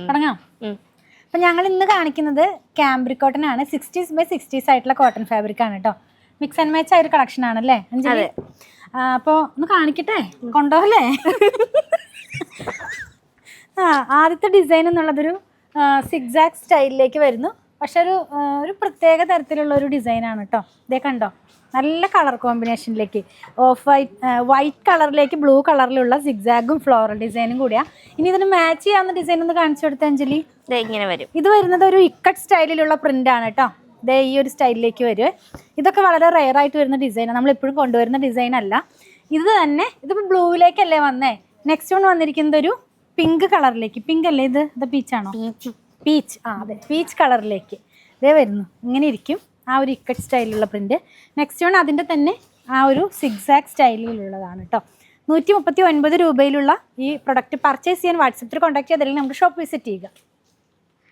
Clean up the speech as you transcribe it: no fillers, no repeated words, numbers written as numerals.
തുടങ്ങാം. അപ്പം ഞങ്ങൾ ഇന്ന് കാണിക്കുന്നത് ക്യാമ്പ്രിക് കോട്ടൺ ആണ്. 60s by 60s ആയിട്ടുള്ള കോട്ടൺ ഫാബ്രിക് ആണ് കേട്ടോ. മിക്സ് ആൻഡ് മാച്ച് ആയ ഒരു കളക്ഷൻ ആണല്ലേ അഞ്ജലി? അപ്പോൾ ഒന്ന് കാണിക്കട്ടെ, കൊണ്ടുപോകല്ലേ? ആദ്യത്തെ ഡിസൈൻ എന്നുള്ളതൊരു സിഗ്സാഗ് സ്റ്റൈലിലേക്ക് വരുന്നു. പക്ഷെ ഒരു പ്രത്യേക തരത്തിലുള്ള ഒരു ഡിസൈനാണ് കേട്ടോ. ഇതേ കണ്ടോ, നല്ല കളർ കോമ്പിനേഷനിലേക്ക് ഓഫ് വൈറ്റ് കളറിലേക്ക് ബ്ലൂ കളറിലുള്ള സിഗ്സാഗും ഫ്ലോറൽ ഡിസൈനും കൂടിയാണ്. ഇനി ഇതിന് മാച്ച് ചെയ്യാവുന്ന ഡിസൈൻ ഒന്ന് കാണിച്ചു കൊടുത്ത അഞ്ജലി. ഇങ്ങനെ വരും. ഇത് വരുന്നത് ഒരു ഇക്കട്ട് സ്റ്റൈലിലുള്ള പ്രിന്റ് ആണ് കേട്ടോ. ഇതേ ഈ ഒരു സ്റ്റൈലിലേക്ക് വരും. ഇതൊക്കെ വളരെ റെയർ ആയിട്ട് വരുന്ന ഡിസൈനാണ്, നമ്മൾ എപ്പോഴും കൊണ്ടുവരുന്ന ഡിസൈൻ അല്ല. ഇത് തന്നെ ഇതിപ്പോൾ ബ്ലൂവിലേക്കല്ലേ വന്നേ. നെക്സ്റ്റ് വൺ വന്നിരിക്കുന്നത് ഒരു പിങ്ക് കളറിലേക്ക്. പിങ്ക് അല്ലേ ഇത്? പീച്ചാണോ? പീച്ച്. അതെ, പീച്ച് കളറിലേക്ക് ഇതേ വരുന്നു. ഇങ്ങനെ ഇരിക്കും ആ ഒരു ഇക്കട്ട് സ്റ്റൈലിലുള്ള പ്രിന്റ്. നെക്സ്റ്റ് വൺ അതിൻ്റെ തന്നെ ആ ഒരു സിഗ്സാഗ് സ്റ്റൈലിലുള്ളതാണ് കേട്ടോ. 139 രൂപയിലുള്ള ഈ പ്രൊഡക്റ്റ് പർച്ചേസ് ചെയ്യാൻ വാട്സപ്പിൽ കോൺടാക്ട് ചെയ്തില്ലെങ്കിൽ നമുക്ക് ഷോപ്പ് വിസിറ്റ് ചെയ്യുക.